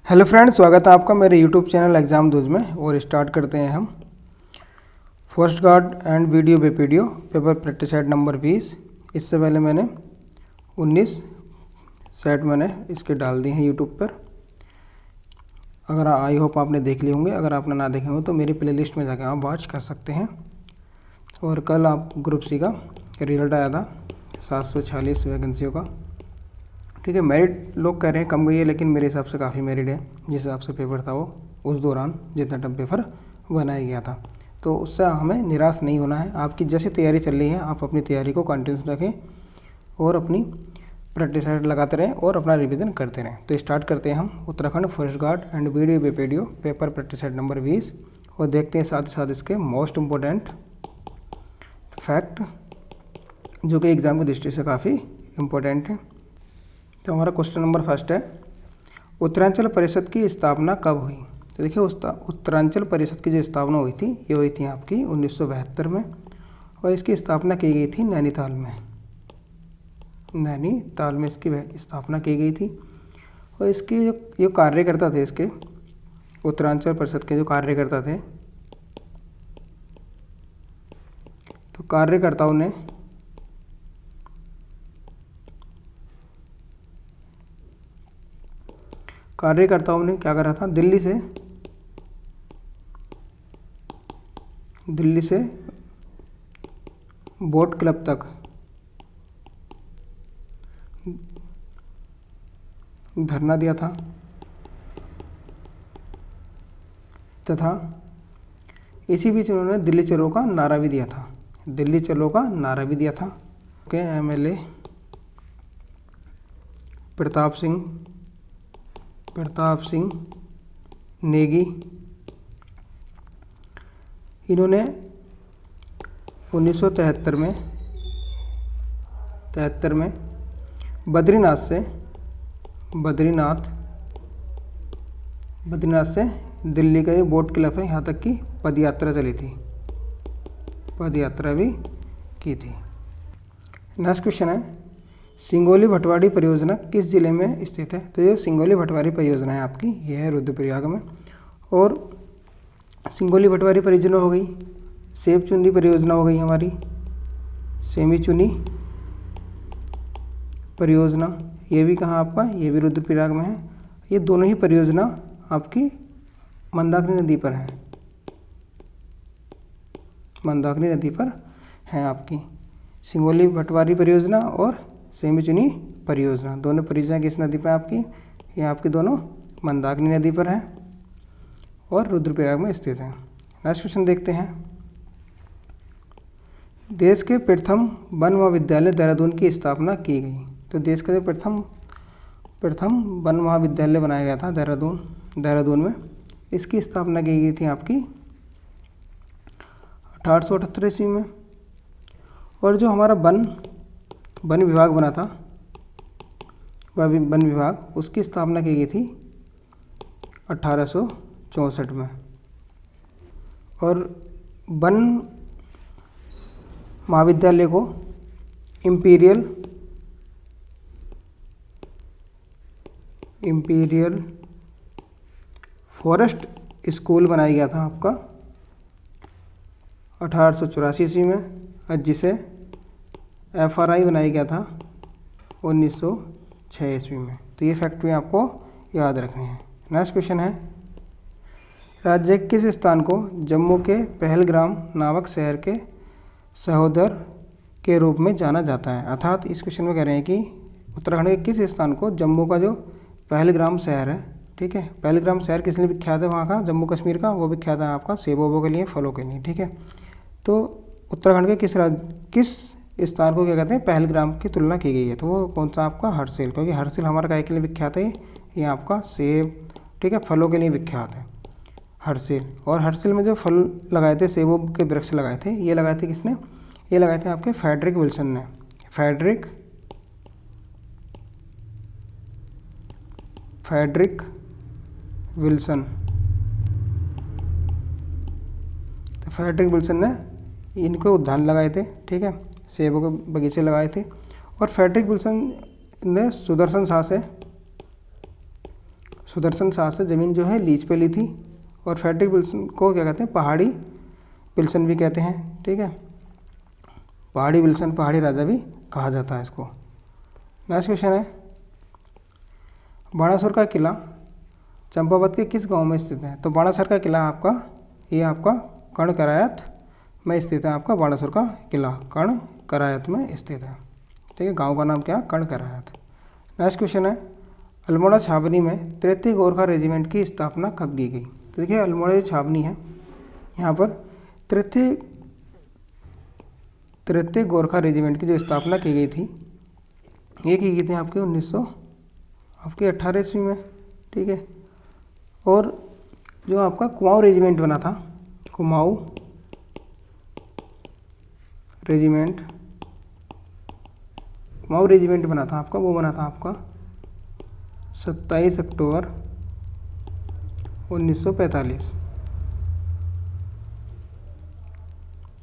Hello friends, स्वागत है आपका मेरे यूट्यूब चैनल एग्ज़ाम दूज में। और स्टार्ट करते हैं हम फर्स्ट गार्ड एंड वीडियो बेपीडियो पेपर प्रैक्टिस सेट नंबर 20। इससे पहले मैंने 19 सेट मैंने इसके डाल दिए हैं यूट्यूब पर। अगर आई होप आपने देख लिए होंगे, अगर आपने ना देखे होंगे तो मेरी प्लेलिस्ट में जाकर आप वॉच कर सकते हैं। और कल आप ग्रुप सी का रिजल्ट आया था 746 वैकेंसियों का। ठीक है, मेरिट लोग कह रहे हैं कम गई है, लेकिन मेरे हिसाब से काफ़ी मेरिट है। जिस हिसाब से पेपर था वो उस दौरान जितना टफ पेपर बनाया गया था, तो उससे हमें निराश नहीं होना है। आपकी जैसी तैयारी चल रही है आप अपनी तैयारी को कंटिन्यूस रखें और अपनी प्रैक्टिस लगाते रहें और अपना रिवीजन करते रहें। तो स्टार्ट करते हैं हम Uttarakhand forest guard and video बेपीडियो पेपर प्रैक्टिस सेट नंबर 20 और देखते हैं साथ ही साथ इसके मोस्ट इम्पोर्टेंट फैक्ट जो कि एग्ज़ाम की दृष्टि से काफ़ी इम्पोर्टेंट है। तो हमारा क्वेश्चन नंबर फर्स्ट है, उत्तरांचल परिषद की स्थापना कब हुई? तो देखिए, उत्तरांचल परिषद की जो स्थापना हुई थी ये हुई थी आपकी 1972 में और इसकी स्थापना की गई थी नैनीताल में। नैनीताल में इसकी स्थापना की गई थी। और इसके जो कार्यकर्ता थे, इसके उत्तरांचल परिषद के जो कार्यकर्ता थे, तो कार्यकर्ताओं ने क्या करा था, दिल्ली से बोट क्लब तक धरना दिया था तथा इसी बीच उन्होंने दिल्ली चलो का नारा भी दिया था। के एमएलए प्रताप सिंह नेगी, इन्होंने 1973 में बद्रीनाथ से दिल्ली का ये बोट क्लब है, यहाँ तक की पदयात्रा चली थी, पदयात्रा भी की थी। नेक्स्ट क्वेश्चन है, सिंगोली भटवाड़ी परियोजना किस जिले में स्थित है? तो ये सिंगोली भटवाड़ी परियोजना है आपकी, यह है रुद्रप्रयाग में। और सिंगोली भटवाड़ी परियोजना हो गई, सेब चुनी परियोजना हो गई हमारी, सेमी चुनी परियोजना, ये भी कहाँ आपका, ये भी रुद्रप्रयाग में है। ये दोनों ही परियोजना आपकी मंदाकिनी नदी पर है, मंदाकिनी नदी पर हैं आपकी सिंगोली भटवाड़ी परियोजना और सेमी चुनी परियोजना। दोनों परियोजना किस नदी पर आपकी, ये आपकी दोनों मंदाकिनी नदी पर है और रुद्रप्रयाग में स्थित है। नेक्स्ट क्वेश्चन देखते हैं, देश के प्रथम वन महाविद्यालय देहरादून की स्थापना की गई। तो देश का जो प्रथम वन महाविद्यालय बनाया गया था देहरादून में, इसकी स्थापना की गई थी आपकी 1878 ईस्वी में। और जो हमारा वन विभाग बना था, वन विभाग, उसकी स्थापना की गई थी 1864 में। और वन महाविद्यालय को इम्पीरियल फॉरेस्ट स्कूल बनाया गया था आपका 1884 ईस्वी में, और जिसे FRI बनाया गया था 1906 ईस्वी में। तो ये फैक्ट भी आपको याद रखने हैं। नेक्स्ट क्वेश्चन है, राज्य के किस स्थान को जम्मू के पहलगाम नामक शहर के सहोदर के रूप में जाना जाता है? अर्थात इस क्वेश्चन में कह रहे हैं कि उत्तराखंड के किस स्थान को जम्मू का जो पहलगाम शहर है, ठीक है, पहलगाम शहर किस लिए विख्यात है वहाँ का, जम्मू कश्मीर का, वो विख्यात है आपका सेबों के लिए, फलों के लिए। ठीक है, तो उत्तराखंड के किस स्थान को क्या कहते हैं, पहलगाम की तुलना की गई है? तो वो कौन सा आपका, हर्षिल, क्योंकि हर्षिल हमारा काय के लिए विख्यात है, ये आपका सेब, ठीक है, फलों के लिए विख्यात है हर्षिल। और हर्षिल में जो फल लगाए थे, सेबों के वृक्ष लगाए थे, ये लगाए थे किसने, ये लगाए थे आपके फ्रेडरिक विल्सन ने, फ्रेडरिक विल्सन। तो फ्रेडरिक विल्सन ने इनको उद्यान लगाए थे, ठीक है, सेबों के बगीचे लगाए थे। और फ्रेडरिक विल्सन ने सुदर्शन शाह सुदर्शन शाह से ज़मीन जो है लीज पे ली थी। और फ्रेडरिक विल्सन को क्या कहते हैं, पहाड़ी विल्सन भी कहते हैं, ठीक है, पहाड़ी विल्सन, पहाड़ी राजा भी कहा जाता है इसको। नेक्स्ट क्वेश्चन है, बाणासुर का किला चंपावत के किस गांव में स्थित है? तो बाणासुर का किला आपका, ये आपका कर्ण करायत में स्थित है। आपका बाणासुर का किला कर्ण करायत में स्थित है, ठीक है। गांव का नाम क्या है? कर्ण करायत। नेक्स्ट क्वेश्चन है, अल्मोड़ा छावनी में तृतीय गोरखा रेजिमेंट की स्थापना कब की गई? तो देखिए अल्मोड़ा जो छावनी है, यहाँ पर तृतीय गोरखा रेजिमेंट की जो स्थापना की गई थी, ये की गई थी आपके 1918 ईस्वी में, ठीक है। और जो आपका कुमाऊँ रेजिमेंट बना था, कुमाऊँ रेजिमेंट बना था आपका, वो बना था आपका 27 अक्टूबर 1945।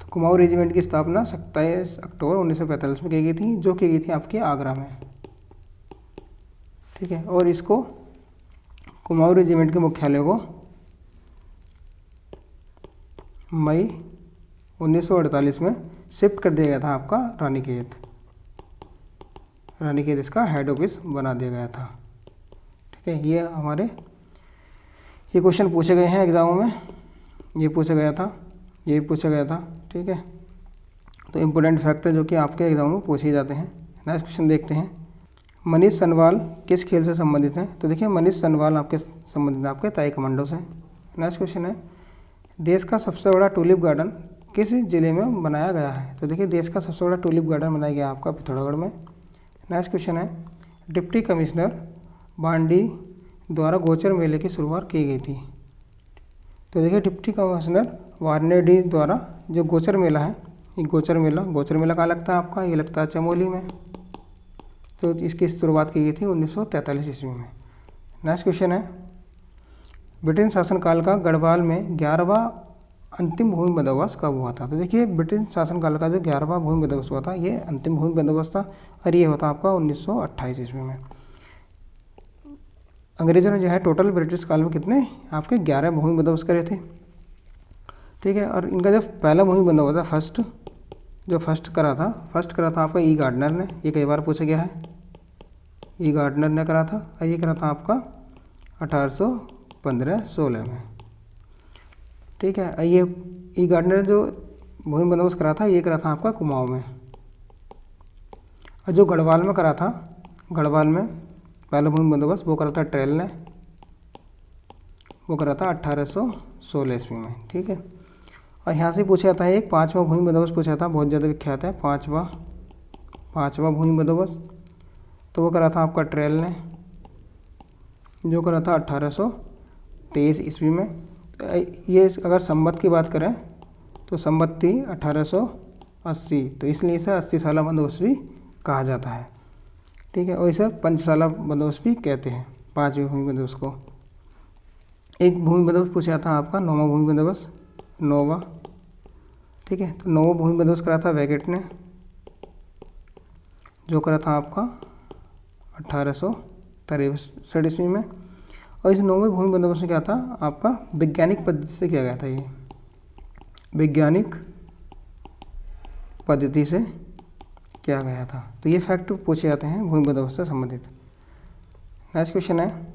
तो कुमाऊँ रेजिमेंट की स्थापना 27 अक्टूबर 1945 में की गई थी, जो की गई थी आपके आगरा में, ठीक है। और इसको कुमाऊँ रेजिमेंट के मुख्यालय को मई 1948 में शिफ्ट कर दिया गया था आपका रानीखेत इसका हेड ऑफिस बना दिया गया था, ठीक है। ये क्वेश्चन पूछे गए हैं एग्जामों में, ये पूछा गया था, ठीक है। तो इम्पोर्टेंट फैक्टर जो कि आपके एग्जाम में पूछे जाते हैं। नेक्स्ट क्वेश्चन देखते हैं, मनीष सनवाल किस खेल से संबंधित हैं? तो देखिए मनीष सनवाल आपके संबंधित आपके ताइक्वांडो से। नेक्स्ट क्वेश्चन है, देश का सबसे बड़ा टूलिप गार्डन किस जिले में बनाया गया है? तो देखिए देश का सबसे बड़ा टूलिप गार्डन बनाया गया आपका पिथौरागढ़ में। नेक्स्ट क्वेश्चन है, डिप्टी कमिश्नर बांडी द्वारा गोचर मेले की शुरुआत की गई थी? तो देखिए डिप्टी कमिश्नर वार्नेडी द्वारा जो गोचर मेला है, ये गोचर मेला कहाँ लगता है आपका? ये लगता है चमोली में। तो इसकी शुरुआत की गई थी 1943 ईस्वी में। नेक्स्ट क्वेश्चन है, ब्रिटिश शासनकाल का गढ़वाल में 11वां अंतिम भूमि बंदोबस्त कब हुआ था? तो देखिए ब्रिटिश शासनकाल का जो 11वां भूमि बंदोबस्त हुआ था, ये अंतिम भूमि बंदोबस्त था, और ये होता आपका 1928 ईस्वी में। अंग्रेजों ने जो है टोटल ब्रिटिश काल में कितने आपके 11 भूमि बंदोबस्त करे थे, ठीक है। और इनका जो पहला भूमि बंदोबस्त था, फर्स्ट करा था आपका ई गार्डनर ने, ये कई बार पूछा गया है, ई गार्डनर ने करा था, और ये करा था आपका 1815-16 में, ठीक है। ये ई गार्डनर ने जो भूमि बंदोबस्त करा था, ये करा था आपका कुमाऊँ में। और जो गढ़वाल में करा था, गढ़वाल में पहला भूमि बंदोबस्त वो करा था ट्रेल ने, वो करा था 1816 ईस्वी में, ठीक है। और यहाँ से पूछा जाता है एक 5वां भूमि बंदोबस्त पूछा था, बहुत ज़्यादा विख्यात है, पाँचवा भूमि बंदोबस्त, तो वो करा था आपका ट्रेल ने, जो करा था 1823 ईस्वी में। तो ये अगर संवत की बात करें तो संवत थी 1880, तो इसलिए इसे 80 साला बंदोबस्त भी कहा जाता है, ठीक है। और इसे पंचसाला बंदोबस्त भी कहते हैं, 5वें भूमि बंदोबस्त को। एक भूमि बंदोबस्त पूछा था आपका 9वां भूमि बंदोबस्त, ठीक है। तो 9वां भूमि बंदोबस्त करा था वैगेट ने, जो करा था आपका 1863 ईस्वी में। और इस 9वें भूमि बंदोबस्त में क्या था आपका वैज्ञानिक पद्धति से किया गया था, ये वैज्ञानिक पद्धति से किया गया था। तो ये फैक्ट पूछे जाते हैं भूमि बंदोबस्त से संबंधित। नेक्स्ट क्वेश्चन है,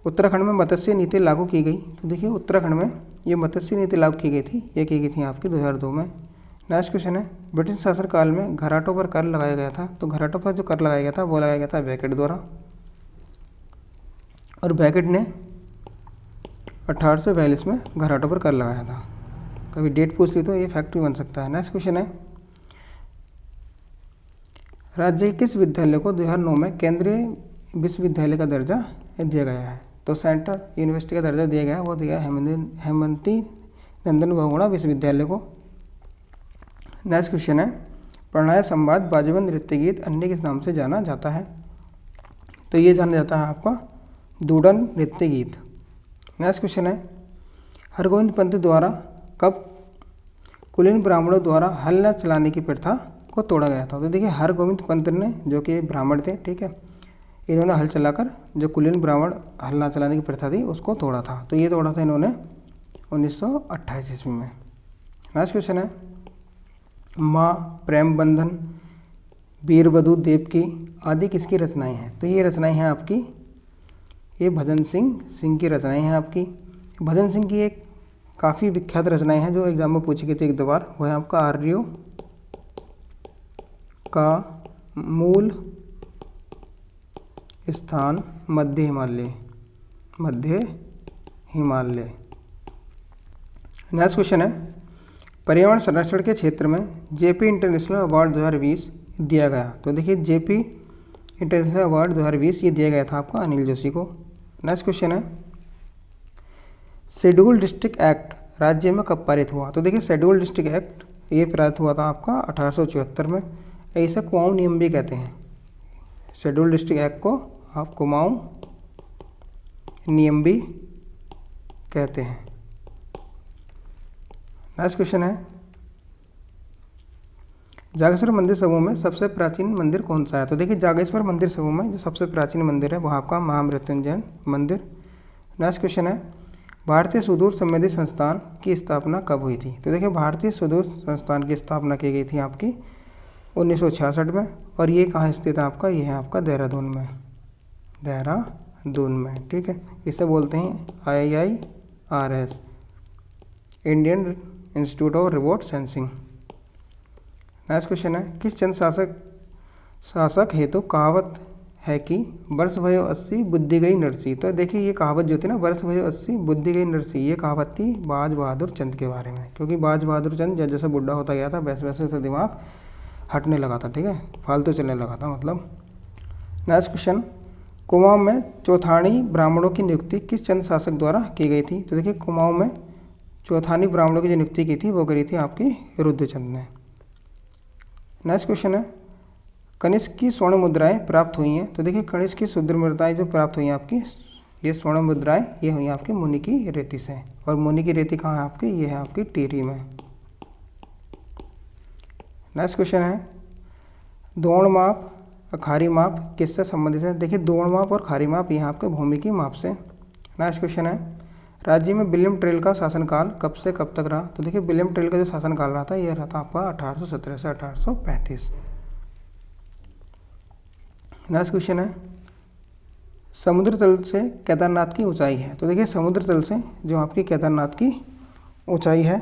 उत्तराखंड में मत्स्य नीति लागू की गई? तो देखिए उत्तराखंड में ये मत्स्य नीति लागू की गई थी, ये की गई थी आपकी 2002 में। नेक्स्ट क्वेश्चन है, ब्रिटिश शासनकाल में घराटों पर कर लगाया गया था? तो घराटों पर जो कर लगाया गया था वो लगाया गया था बेकेट द्वारा, और बेकेट ने 1842 में घराटों पर कर लगाया था। कभी डेट पूछ ली तो ये फैक्ट भी बन सकता है। नेक्स्ट क्वेश्चन है, राज्य के किस विद्यालय को 2009 में केंद्रीय विश्वविद्यालय का दर्जा दिया गया है? तो सेंट्रल यूनिवर्सिटी का दर्जा दिया गया है, वो दिया हेमंती नंदन बहुगुणा विश्वविद्यालय को। नेक्स्ट क्वेश्चन है, प्रणय संवाद बाजबंद नृत्य गीत अन्य किस नाम से जाना जाता है? तो ये जाना जाता है आपका दूडन नृत्य गीत। नेक्स्ट क्वेश्चन है, हरगोविंद पंत द्वारा कब कुलीन ब्राह्मणों द्वारा हल न चलाने की प्रथा को तोड़ा गया था? तो देखिए हरगोविंद पंत ने, जो कि ब्राह्मण थे, ठीक है, इन्होंने हल चलाकर जो कुलीन ब्राह्मण हल ना चलाने की प्रथा थी उसको तोड़ा था। तो ये तोड़ा था इन्होंने 1928 ईस्वी में। नेक्स्ट क्वेश्चन है, माँ, प्रेम बंधन, वीरवधु देवकी आदि किसकी रचनाएं हैं? तो ये रचनाएं हैं आपकी, ये भजन सिंह की रचनाएं हैं आपकी। भजन सिंह की एक काफ़ी विख्यात रचनाएं हैं जो एग्जाम में पूछी गई थी एक दो बार। वो है आपका आर्यों का मूल स्थान मध्य हिमालय। नेक्स्ट क्वेश्चन है, पर्यावरण संरक्षण के क्षेत्र में जेपी इंटरनेशनल अवार्ड 2020 दिया गया। तो देखिए जेपी इंटरनेशनल अवार्ड 2020 ये दिया गया था आपका अनिल जोशी को। नेक्स्ट क्वेश्चन है, शेड्यूल डिस्ट्रिक्ट एक्ट राज्य में कब पारित हुआ? तो देखिए शेड्यूल डिस्ट्रिक्ट एक्ट ये पारित हुआ था आपका 1874 में। ऐसा कुमाऊं नियम भी कहते हैं। शेड्यूल डिस्ट्रिक्ट एक्ट को आप कुमाऊं नियम भी कहते हैं। नेक्स्ट क्वेश्चन है, जागेश्वर मंदिर समूह में सबसे प्राचीन मंदिर कौन सा है? तो देखिए जागेश्वर मंदिर समूह में जो सबसे प्राचीन मंदिर है वह आपका महामृत्युंजय मंदिर। नेक्स्ट क्वेश्चन है, भारतीय सुदूर संवेदी संस्थान की स्थापना कब हुई थी? तो देखिए भारतीय सुदूर संस्थान की स्थापना की गई थी आपकी 1966 में। और ये कहाँ स्थित है आपका? ये है आपका देहरादून में। ठीक है, इसे बोलते हैं IIRS, Indian institute of remote sensing. Next question है, किस चंद शासक हेतु कहावत है कि वर्ष भयो 80 बुद्धि गई नरसी? तो देखिए ये कहावत जो थी ना, वर्ष भयो 80 बुद्धि गई नरसी, ये कहावत थी बाज बहादुर चंद के बारे में। क्योंकि बाज बहादुर चंद जैसे जैसे बुढ़ा होता गया था वैसे वैसे उसका दिमाग हटने लगा था। ठीक है, फालतू चलने लगा था मतलब। नेक्स्ट क्वेश्चन, कुमाऊं में चौथानी ब्राह्मणों की नियुक्ति किस चंद शासक द्वारा की गई थी? तो देखिए कुमाऊं में चौथानी ब्राह्मणों की जो नियुक्ति की थी वो करी थी आपकी रुद्रचंद ने। नेक्स्ट क्वेश्चन है, कनिष्क की स्वर्ण मुद्राएं प्राप्त हुई हैं। तो देखिए कनिष्क की शुद्ध मुद्राएं जो प्राप्त हुई हैं आपकी, ये स्वर्ण मुद्राएं ये हुई हैं आपकी मुनि की रेती से। और मुनि की रेती कहाँ है आपकी? ये है आपकी टिहरी में। नेक्स्ट क्वेश्चन है, द्रोण माप खारी माप किससे संबंधित है? देखिए द्रोण माप और खारी माप ये आपके भूमि की माप से। नेक्स्ट क्वेश्चन है, राज्य में विलियम टेल का शासनकाल कब से कब तक रहा? तो देखिए विलियम टेल का जो शासनकाल रहा था यह रहा था आपका 1817 से 1835। नेक्स्ट क्वेश्चन है, समुद्र तल से केदारनाथ की ऊंचाई है। तो देखिए समुद्र तल से जो आपकी केदारनाथ की ऊंचाई है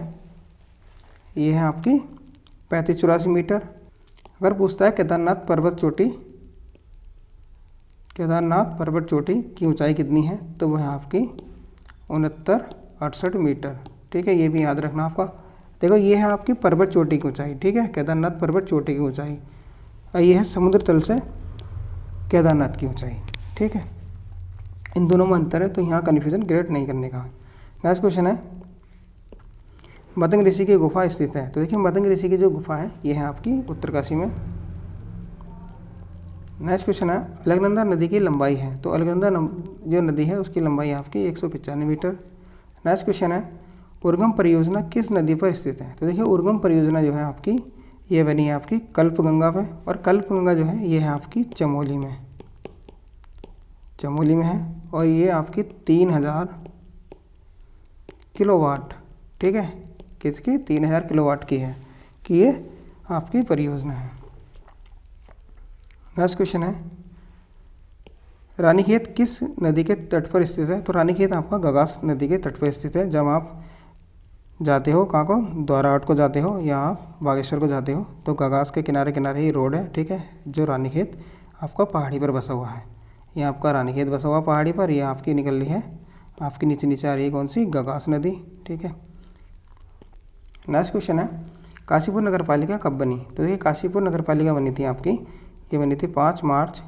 ये है आपकी 3584 मीटर। अगर पूछता है केदारनाथ पर्वत चोटी की ऊंचाई कितनी है? तो वह है आपकी 6968 मीटर। ठीक है, ये भी याद रखना आपका। देखो ये है आपकी पर्वत चोटी की ऊंचाई। ठीक है, केदारनाथ पर्वत चोटी की ऊंचाई, और ये है समुद्र तल से केदारनाथ की ऊंचाई। ठीक है, इन दोनों में अंतर है तो यहाँ कन्फ्यूजन क्रिएट नहीं करने का। नेक्स्ट क्वेश्चन है, मतंग ऋषि की गुफा स्थित है। तो देखिए मतंग ऋषि की जो गुफा है ये है आपकी उत्तरकाशी में। नेक्स्ट क्वेश्चन है, अलकनंदा नदी की लंबाई है। तो अलकनंदा जो नदी है उसकी लंबाई आपकी 195 मीटर। नेक्स्ट क्वेश्चन है, उर्गम परियोजना किस नदी पर स्थित है? तो देखिए उर्गम परियोजना जो है आपकी ये बनी है आपकी कल्पगंगा पे। और कल्पगंगा जो है ये है आपकी चमोली में है। और ये आपकी 3000 किलोवाट, ठीक है, किसकी? 3000 किलोवाट की है कि ये आपकी परियोजना है। नेक्स्ट क्वेश्चन है, रानीखेत किस नदी के तट पर स्थित है? तो रानीखेत आपका गगास नदी के तट पर स्थित है। जब आप जाते हो कहाँ को, द्वाराहाट को जाते हो या आप बागेश्वर को जाते हो तो गगास के किनारे किनारे ही रोड है। ठीक है, जो रानीखेत आपका पहाड़ी पर बसा हुआ है, ये आपका रानीखेत बसा हुआ पहाड़ी पर। ये आपकी निकल रही है आपकी नीचे आ रही है कौन सी? गगास नदी। ठीक है, नेक्स्ट क्वेश्चन है, काशीपुर नगर पालिका कब बनी? तो देखिए काशीपुर नगर पालिका बनी थी आपकी, ये बनी थी 5 मार्च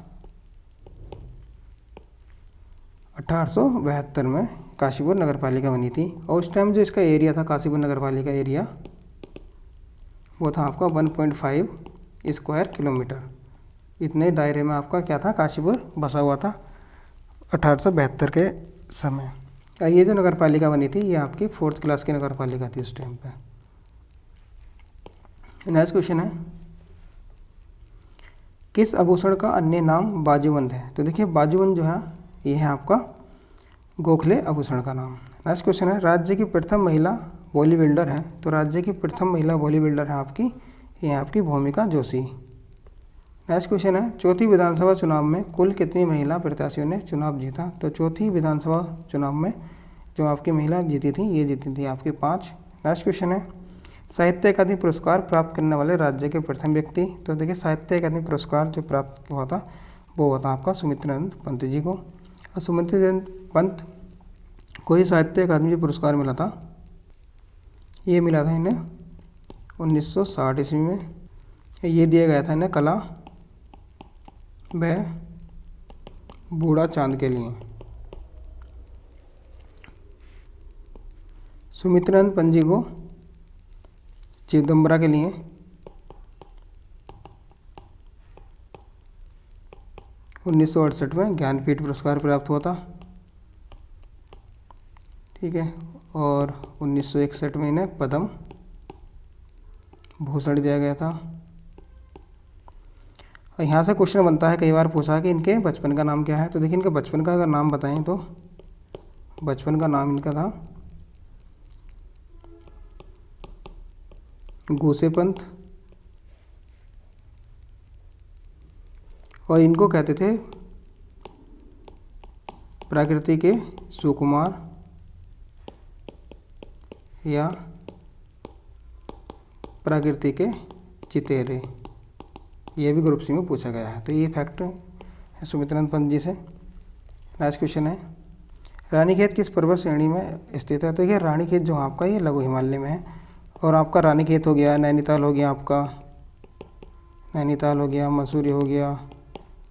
1872 में काशीपुर नगर पालिका बनी थी। और उस टाइम जो इसका एरिया था काशीपुर नगर पालिका एरिया वो था आपका 1.5 स्क्वायर किलोमीटर। इतने दायरे में आपका क्या था? काशीपुर बसा हुआ था 1872 के समय। और ये जो नगर पालिका बनी थी ये आपकी 4th क्लास की नगर पालिका थी उस टाइम पे। नेक्स्ट क्वेश्चन है, किस आभूषण का अन्य नाम बाजूबंद है? तो देखिए बाजूबंद जो है ये है आपका गोखले आभूषण का नाम। नेक्स्ट क्वेश्चन है, राज्य की प्रथम महिला बॉडी बिल्डर है। तो राज्य की प्रथम महिला बॉडी बिल्डर है आपकी, ये है आपकी भूमिका जोशी। नेक्स्ट क्वेश्चन है, चौथी विधानसभा चुनाव में कुल कितनी महिला प्रत्याशियों ने चुनाव जीता? तो चौथी विधानसभा चुनाव में जो आपकी महिला जीती थी, ये जीती थी आपकी 5। नेक्स्ट क्वेश्चन है, साहित्य अकादमी पुरस्कार प्राप्त करने वाले राज्य के प्रथम व्यक्ति। तो देखिए साहित्य अकादमी पुरस्कार जो प्राप्त हुआ था वो हुआ था आपका सुमित्रानंद पंत जी को। और सुमित्रानंद पंत को ही साहित्य अकादमी पुरस्कार मिला था, ये मिला था इन्हें 1960 ईस्वी में। ये दिया गया था इन्हें कला व बूढ़ा चांद के लिए। सुमित्रानंद पंत जी को चिदम्बरा के लिए, उन्नीस सौ 68 में ज्ञानपीठ पुरस्कार प्राप्त हुआ था, ठीक है। और 1961 में इन्हें पद्म भूषण दिया गया था। और यहाँ से क्वेश्चन बनता है, कई बार पूछा कि इनके बचपन का नाम क्या है। तो देखिए इनके बचपन का अगर नाम बताएं तो बचपन का नाम इनका था गोसे पंत, और इनको कहते थे प्रकृति के सुकुमार या प्रकृति के चितेरे, ये भी ग्रुप सी में पूछा गया है। तो ये फैक्ट है सुमित्रानंद पंत जी से। नेक्स्ट क्वेश्चन है, रानीखेत किस पर्वत श्रेणी में स्थित है? तो ये रानीखेत जो आपका ये लघु हिमालय में है। और आपका रानीखेत हो गया, नैनीताल हो गया, आपका नैनीताल हो गया, मसूरी हो गया,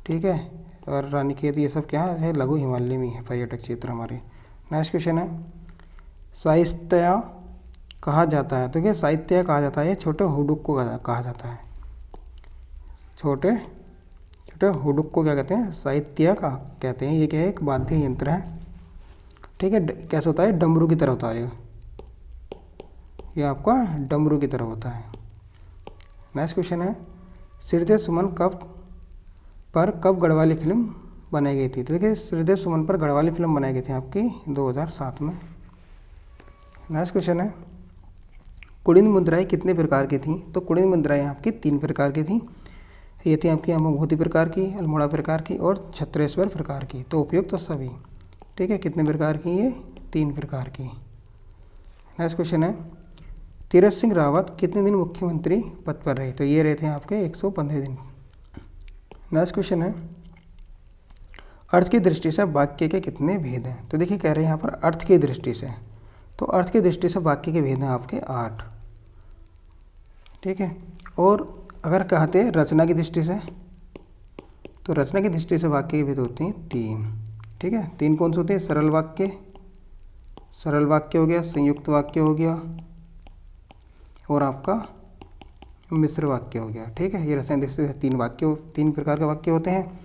ठीक है। और रानीखेत ये सब क्या है, लघु हिमालय में है, पर्यटक क्षेत्र हमारे। नेक्स्ट क्वेश्चन है, साहित्य कहा जाता है? तो क्या साहित्य कहा जाता है, ये छोटे हुडुक को कहा जाता है। छोटे छोटे हुडुक को क्या कहते हैं? साहित्य का कहते हैं। ये क्या है, एक वाद्य यंत्र है, ठीक है। कैसा होता है, डमरू की तरह होता है ये आपका डमरू की तरह होता है। नेक्स्ट क्वेश्चन है, श्रीदेव सुमन कब गढ़वाली फिल्म बनाई गई थी? तो देखिए श्रीदेव सुमन पर गढ़वाली फिल्म बनाई गई थी आपकी 2007 में। नेक्स्ट क्वेश्चन है, कुड़िन मुद्राएं कितने प्रकार की थी? तो कुड़िन मुद्राएं आपकी 3 प्रकार की थी। ये थी आपकी अमोघूति प्रकार की, अल्मोड़ा प्रकार की और छत्रेश्वर प्रकार की। तो उपयुक्त तो सभी, ठीक है। कितने प्रकार की? ये 3 प्रकार की। नेक्स्ट क्वेश्चन है, तीरथ सिंह रावत कितने दिन मुख्यमंत्री पद पर रहे? तो ये रहे थे आपके 115 दिन। नेक्स्ट क्वेश्चन है, अर्थ की दृष्टि से वाक्य के कितने भेद हैं? तो देखिए कह रहे हैं यहाँ पर अर्थ की दृष्टि से, तो अर्थ की दृष्टि से वाक्य के भेद हैं आपके 8, ठीक है। और अगर कहते हैं रचना की दृष्टि से, तो रचना की दृष्टि से वाक्य के भेद होते हैं 3, ठीक है। 3 कौन से होते हैं? सरल वाक्य हो गया, संयुक्त वाक्य हो गया और आपका मिश्र वाक्य हो गया, ठीक है। ये रचना की दृष्टि से 3 प्रकार के वाक्य होते हैं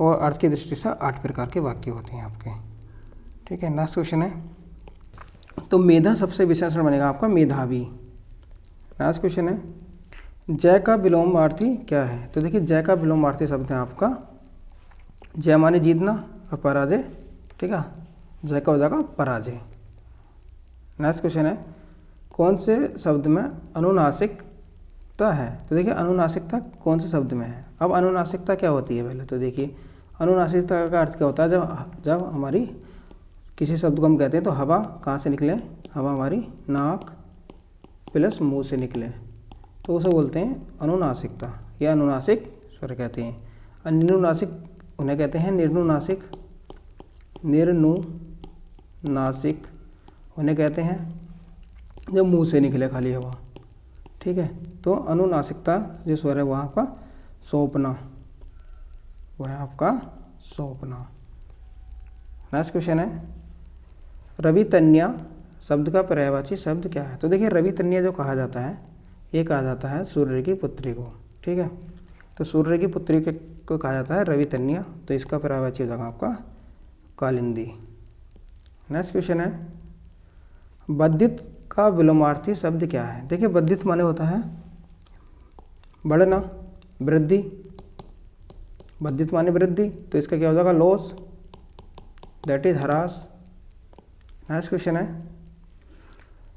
और अर्थ की दृष्टि से 8 प्रकार के वाक्य होते हैं आपके, ठीक है। नेक्स्ट क्वेश्चन है, तो मेधा सबसे विशेषण बनेगा आपका मेधावी। नेक्स्ट क्वेश्चन है, जय का विलोमार्थी क्या है? तो देखिए जय का विलोमार्थी शब्द है आपका जय माने जीतना और पराजय, ठीक है। जय का हो जाएगा पराजय। नेक्स्ट क्वेश्चन है, कौन से शब्द में अनुनासिकता है? तो देखिए अनुनासिकता कौन से शब्द में है? अब अनुनासिकता क्या होती है पहले तो देखिए, अनुनासिकता का अर्थ क्या होता है, जब हमारी किसी शब्द को हम कहते हैं तो हवा कहाँ से निकले, हवा हमारी नाक प्लस मुंह से निकले, तो उसे बोलते हैं अनुनासिकता या अनुनासिक स्वर कहते हैं। और निर्नुनासिक उन्हें कहते हैं निर्नुनासिक, निर्नुनासिक उन्हें कहते हैं जब मुंह से निकले खाली हवा, ठीक है। तो अनुनासिकता जो स्वर है वह आपका सौंपना, वह है आपका सौंपना। नेक्स्ट क्वेश्चन है, रवितन्या शब्द का पर्यायवाची शब्द क्या है? तो देखिए रवितन्या जो कहा जाता है ये कहा जाता है सूर्य की पुत्री को, ठीक है। तो सूर्य की पुत्री को कहा जाता है रवितन्या, तो इसका पर्यायवाची हो जाएगा आपका कालिंदी। नेक्स्ट क्वेश्चन है, बद्धित का विलोमार्थी शब्द क्या है? देखिए बद्धित माने होता है बढ़ना, वृद्धि, वर्धित माने वृद्धि, तो इसका क्या हो जाएगा लॉस, दैट इज ह्रास। नेक्स्ट क्वेश्चन है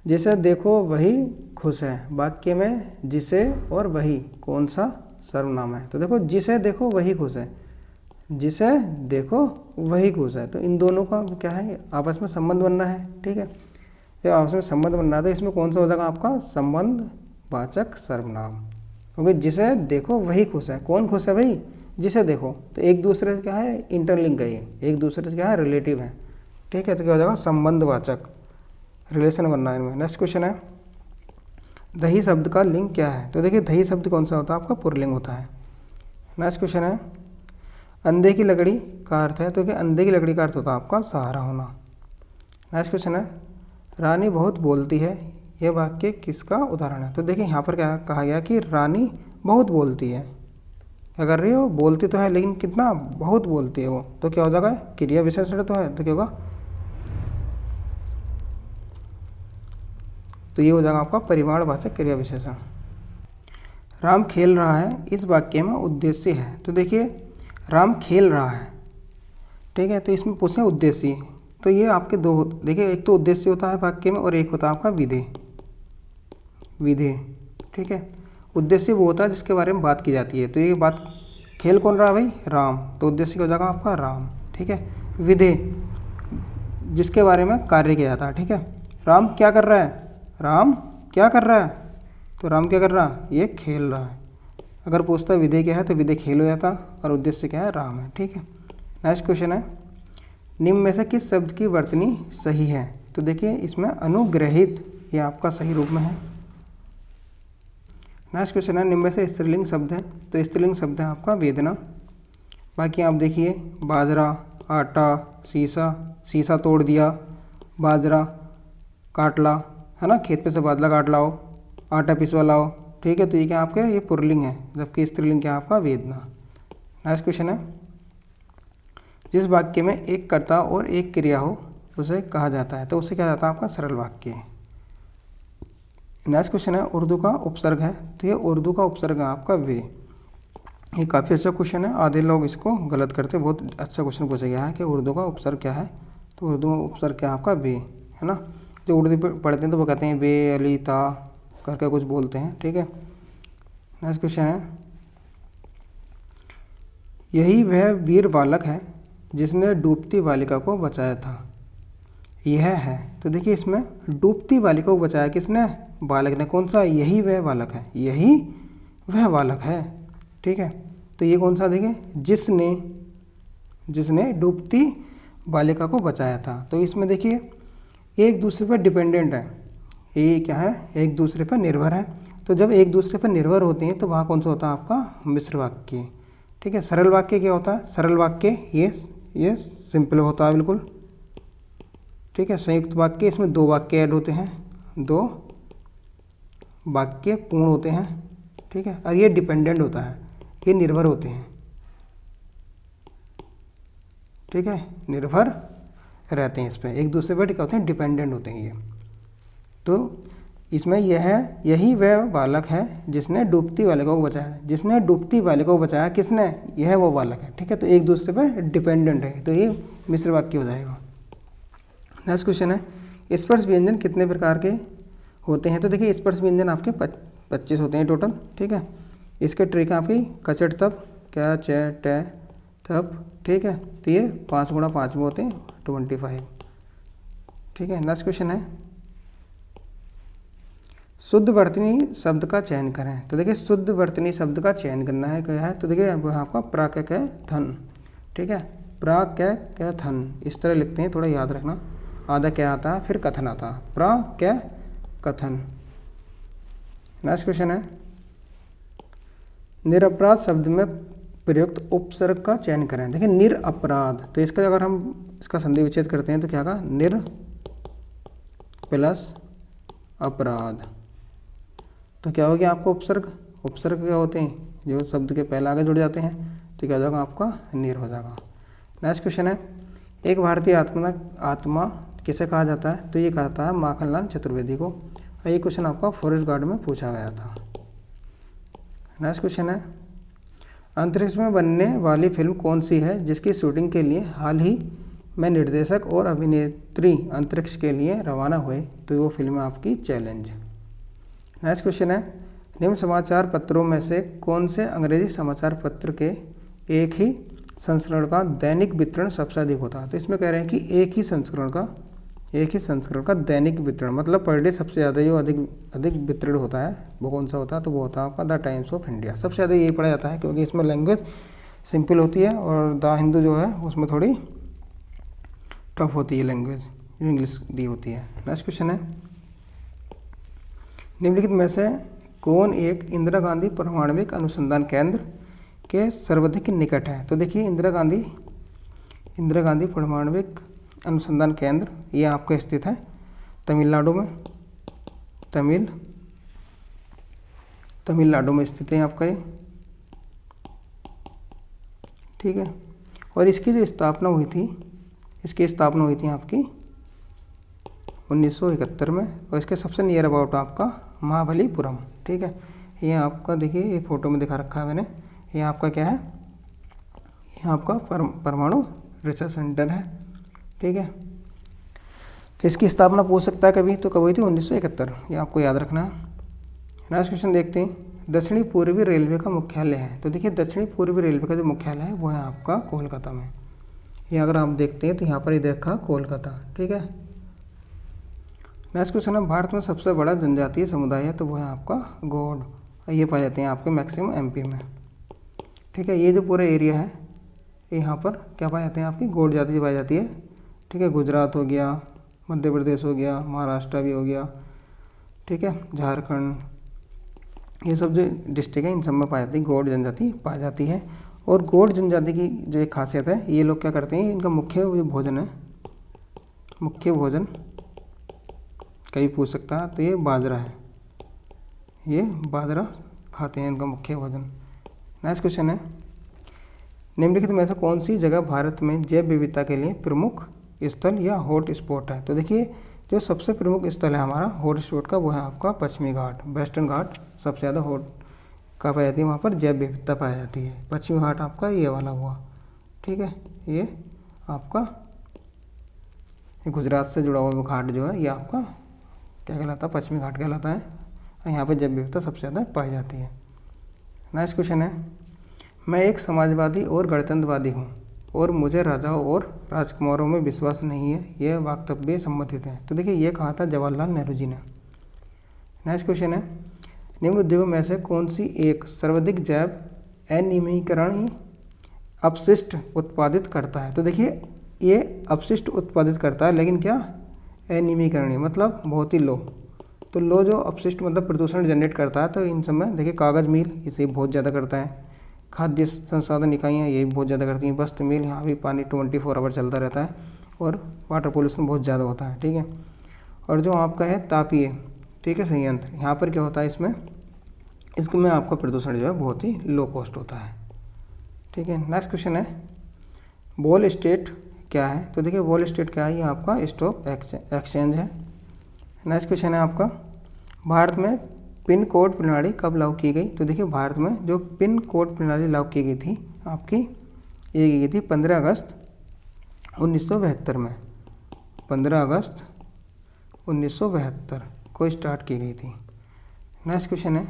जिसे देखो वही खुश है, वाक्य में जिसे और वही कौन सा सर्वनाम है? तो देखो जिसे देखो वही खुश है, जिसे देखो वही खुश है, तो इन दोनों का क्या है आपस में संबंध बनना है। ठीक है, जब आपस में संबंध बनना है तो इसमें कौन सा हो जाएगा आपका संबंध वाचक सर्वनाम, क्योंकि जिसे देखो वही खुश है। कौन खुश है भाई? जिसे देखो, तो एक दूसरे से क्या है इंटरलिंक है, ये एक दूसरे से क्या है रिलेटिव है। ठीक है, तो क्या हो जाएगा संबंधवाचक, रिलेशन बनना है इनमें। नेक्स्ट क्वेश्चन है दही शब्द का लिंग क्या है? तो देखिए दही शब्द कौन सा होता है आपका पुल्लिंग होता है। नेक्स्ट क्वेश्चन है अंधे की लकड़ी का अर्थ है, तो क्या अंधे की लकड़ी का अर्थ होता है आपका सहारा होना। नेक्स्ट क्वेश्चन है रानी बहुत बोलती है, यह वाक्य किसका उदाहरण है? तो देखिए यहाँ पर क्या कहा गया कि रानी बहुत बोलती है, क्या कर रही है वो? बोलती तो है लेकिन कितना बहुत बोलती है वो, तो क्या हो जाएगा क्रिया विशेषण तो है, तो क्या होगा, तो ये हो जाएगा आपका परिमाणवाचक क्रिया विशेषण। राम खेल रहा है, इस वाक्य में उद्देश्य है, तो देखिए राम खेल रहा है, ठीक है, तो इसमें पूछना उद्देश्य, तो ये आपके दो देखिए एक तो उद्देश्य होता है वाक्य में और एक होता है आपका विधेय। विधेय ठीक है, उद्देश्य वो होता है जिसके बारे में बात की जाती है, तो ये बात खेल कौन रहा है भाई? राम, तो उद्देश्य क्या हो जाएगा आपका राम। ठीक है, विधेय जिसके बारे में कार्य किया जाता है। ठीक है, राम क्या कर रहा है? राम क्या कर रहा है? तो राम क्या कर रहा है? ये खेल रहा है। अगर पूछता विधेय क्या है तो विधेय खेल हो जाता और उद्देश्य क्या है? राम है। ठीक है, नेक्स्ट क्वेश्चन है निम्न में से किस शब्द की वर्तनी सही है? तो देखिए इसमें अनुग्रहित ये आपका सही रूप में है। नेक्स्ट क्वेश्चन है निम्न में से स्त्रीलिंग शब्द है, तो स्त्रीलिंग शब्द है आपका वेदना। बाकी आप देखिए बाजरा, आटा, शीशा, शीशा तोड़ दिया, बाजरा काट ला, है ना, खेत पे से बादला काट लाओ, आटा पिसवा लाओ। ठीक है, तो ये क्या आपके ये पुल्लिंग है, जबकि स्त्रीलिंग क्या आपका वेदना। नेक्स्ट क्वेश्चन है जिस वाक्य में एक कर्ता और एक क्रिया हो उसे कहा जाता है, तो उसे क्या जाता है आपका सरल वाक्य। नेक्स्ट क्वेश्चन है उर्दू का उपसर्ग है, तो ये उर्दू का उपसर्ग है आपका वे। ये काफ़ी अच्छा क्वेश्चन है, आधे लोग इसको गलत करते, बहुत अच्छा क्वेश्चन पूछा गया है कि उर्दू का उपसर्ग क्या है, तो उर्दू में उपसर्ग क्या है आपका वे, है ना। जो उर्दू पढ़ते हैं तो वो कहते हैं बे, अली, ता करके कुछ बोलते हैं। ठीक है, नेक्स्ट क्वेश्चन है यही वह वीर बालक है जिसने डूबती बालिका को बचाया था। यह है, तो देखिए इसमें डूबती बालिका को बचाया किसने? बालक ने। कौन सा? यही वह बालक है, यही वह बालक है। ठीक है, तो ये कौन सा देखिए जिसने डूबती बालिका को बचाया था, तो इसमें देखिए एक दूसरे पर डिपेंडेंट है, ये क्या है एक दूसरे पर निर्भर है। तो जब एक दूसरे पर निर्भर होते हैं तो वहाँ कौन सा होता है आपका मिश्र वाक्य। ठीक है, सरल वाक्य क्या होता है? सरल वाक्य ये सिंपल होता है बिल्कुल। ठीक है, संयुक्त वाक्य इसमें दो वाक्य ऐड होते हैं, दो वाक्य पूर्ण होते हैं। ठीक है, और ये डिपेंडेंट होता है, ये निर्भर होते हैं। ठीक है, निर्भर रहते हैं इस पर एक दूसरे पर, क्या होते हैं डिपेंडेंट होते हैं ये। तो इसमें यह है यही वह बालक है जिसने डूबती बालिका को बचाया। जिसने डूबती बालिका को बचाया किसने? यह वो बालक है। ठीक है, तो एक दूसरे पर डिपेंडेंट है, तो ये मिश्र वाक्य हो जाएगा। नेक्स्ट क्वेश्चन है स्पर्श व्यंजन कितने प्रकार के होते हैं? तो देखिए स्पर्श व्यंजन आपके 25 होते हैं टोटल। ठीक है, इसके ट्रिक आपकी कचट तप, क्या, च, ट, तप। ठीक है, तो ये 5 गुणा 5 में होते हैं 25। ठीक है, नेक्स्ट क्वेश्चन है शुद्ध वर्तनी शब्द का चयन करें। तो देखिए शुद्ध वर्तनी शब्द का चयन करना है, क्या है? तो देखिए आपका प्राक थन। ठीक है, प्राक थन इस तरह लिखते हैं, थोड़ा याद रखना। आधा क्या आता है, फिर कथन आता है, कथन। नेक्स्ट क्वेश्चन है निरपराध शब्द में प्रयुक्त उपसर्ग का चयन करें। देखिए निरपराध, तो इसका अगर हम इसका संधि विच्छेद करते हैं तो क्या होगा? निर प्लस अपराध, तो क्या हो गया आपको उपसर्ग। उपसर्ग क्या होते हैं? जो शब्द के पहले आगे जुड़ जाते हैं, तो क्या हो जाएगा आपका? निर हो जाएगा। नेक्स्ट क्वेश्चन है एक भारतीय आत्मा किसे कहा जाता है? तो ये कहा जाता है माखनलाल चतुर्वेदी को। और ये क्वेश्चन आपका फॉरेस्ट गार्ड में पूछा गया था। नेक्स्ट क्वेश्चन है अंतरिक्ष में बनने वाली फिल्म कौन सी है जिसकी शूटिंग के लिए हाल ही में निर्देशक और अभिनेत्री अंतरिक्ष के लिए रवाना हुए? तो वो फिल्म है आपकी चैलेंज। नेक्स्ट क्वेश्चन है, निम्न समाचार पत्रों में से कौन से अंग्रेजी समाचार पत्र के एक ही संस्करण का दैनिक वितरण सबसे अधिक होता है? तो इसमें कह रहे हैं कि एक ही संस्करण का दैनिक वितरण मतलब पर डे सबसे ज़्यादा जो अधिक वितरण होता है वो कौन सा होता है? तो वो होता है आपका द टाइम्स ऑफ इंडिया। सबसे ज़्यादा यही पढ़ा जाता है क्योंकि इसमें लैंग्वेज सिंपल होती है और द हिंदू जो है उसमें थोड़ी टफ होती है लैंग्वेज, इंग्लिश दी होती है। नेक्स्ट क्वेश्चन है, निम्नलिखित में से कौन एक इंदिरा गांधी परमाणविक अनुसंधान केंद्र के सर्वाधिक निकट है? तो देखिए इंदिरा गांधी परमाणविक अनुसंधान केंद्र ये आपका स्थित है तमिलनाडु में, तमिलनाडु में स्थित है आपका ये, ठीक है। और इसकी जो स्थापना हुई थी आपकी 1971 में और इसके सबसे नियर अबाउट आपका महाबलीपुरम, ठीक है। ये आपका देखिए ये फोटो में दिखा रखा है मैंने, ये आपका क्या है, ये आपका परमाणु रिसर्च सेंटर है, ठीक है। तो इसकी स्थापना पूछ सकता है कभी, तो कब हुई थी? 1971, ये आपको याद रखना है। नेक्स्ट क्वेश्चन देखते हैं, दक्षिणी पूर्वी रेलवे का मुख्यालय है? तो देखिए दक्षिणी पूर्वी रेलवे का जो मुख्यालय है वो है आपका कोलकाता में। ये अगर आप देखते हैं तो यहाँ पर ही देखा कोलकाता, ठीक है। नेक्स्ट क्वेश्चन है, भारत में सबसे बड़ा जनजातीय समुदाय है? तो वो है आपका गौड़, ये पाए जाते हैं आपके मैक्सिमम एमपी में, ठीक है। ये जो पूरा एरिया है यहाँ पर क्या पाए जाते हैं? आपकी गौड़ जाति पाई जाती है, ठीक है। गुजरात हो गया, मध्य प्रदेश हो गया, महाराष्ट्र भी हो गया, ठीक है, झारखंड, ये सब जो डिस्ट्रिक्ट है इन सब में पाई जाती है गौड़ जनजाति पाई जाती है। और गौड़ जनजाति की जो एक खासियत है, ये लोग क्या करते हैं, इनका मुख्य भोजन कहीं पूछ सकता है, तो ये बाजरा है, ये बाजरा खाते हैं, इनका मुख्य भोजन। नेक्स्ट क्वेश्चन है, निम्नलिखित में से कौन सी जगह भारत में जैव विविधता के लिए प्रमुख स्थल या हॉट स्पॉट है? तो देखिए जो सबसे प्रमुख स्थल है हमारा हॉट स्पॉट का वो है आपका पश्चिमी घाट, वेस्टर्न घाट सबसे ज़्यादा हॉट का पाई जाती है, वहाँ पर जैव विविधता पाई जाती है। पश्चिमी घाट आपका ये वाला हुआ, ठीक है, ये आपका गुजरात से जुड़ा हुआ घाट जो है ये आपका क्या कहलाता है? पश्चिमी घाट कहलाता है। यहाँ पर जैव विविधता सबसे ज़्यादा पाई जाती है। नेक्स्ट क्वेश्चन है, मैं एक समाजवादी और गणतंत्रवादी हूँ और मुझे राजाओं और राजकुमारों में विश्वास नहीं है, यह वक्तव्य संबंधित है? तो देखिए ये कहा था जवाहरलाल नेहरू जी ने। नेक्स्ट क्वेश्चन है, निम्न उद्योगों में से कौन सी एक सर्वाधिक जैव अनियमीकरण अपशिष्ट उत्पादित करता है? तो देखिए ये अपशिष्ट उत्पादित करता है, लेकिन क्या अनियमीकरण मतलब बहुत ही लो, तो लो जो अपशिष्ट मतलब प्रदूषण जनरेट करता है, तो इन सब में देखिए कागज़ मिल इसे बहुत ज़्यादा करता है, खाद्य संसाधन इकाइयाँ ये भी बहुत ज़्यादा करती हैं, वस्त्र मिल यहाँ भी पानी 24 आवर चलता रहता है और वाटर पोल्यूशन बहुत ज़्यादा होता है, ठीक है। और जो आपका है तापीय, ठीक है, संयंत्र, यहाँ पर क्या होता है इसमें आपका प्रदूषण जो है बहुत ही लो कॉस्ट होता है, ठीक है। नेक्स्ट क्वेश्चन है, वॉल स्ट्रीट क्या है? तो देखिए वॉल स्ट्रीट क्या है, ये आपका स्टॉक एक्सचेंज है। नेक्स्ट क्वेश्चन है आपका, भारत में पिन कोड प्रणाली कब लागू की गई? तो देखिए भारत में जो पिन कोड प्रणाली लागू की गई थी आपकी, ये की गई थी 15 अगस्त 1972 में, 15 अगस्त 1972 को स्टार्ट की गई थी। नेक्स्ट क्वेश्चन है,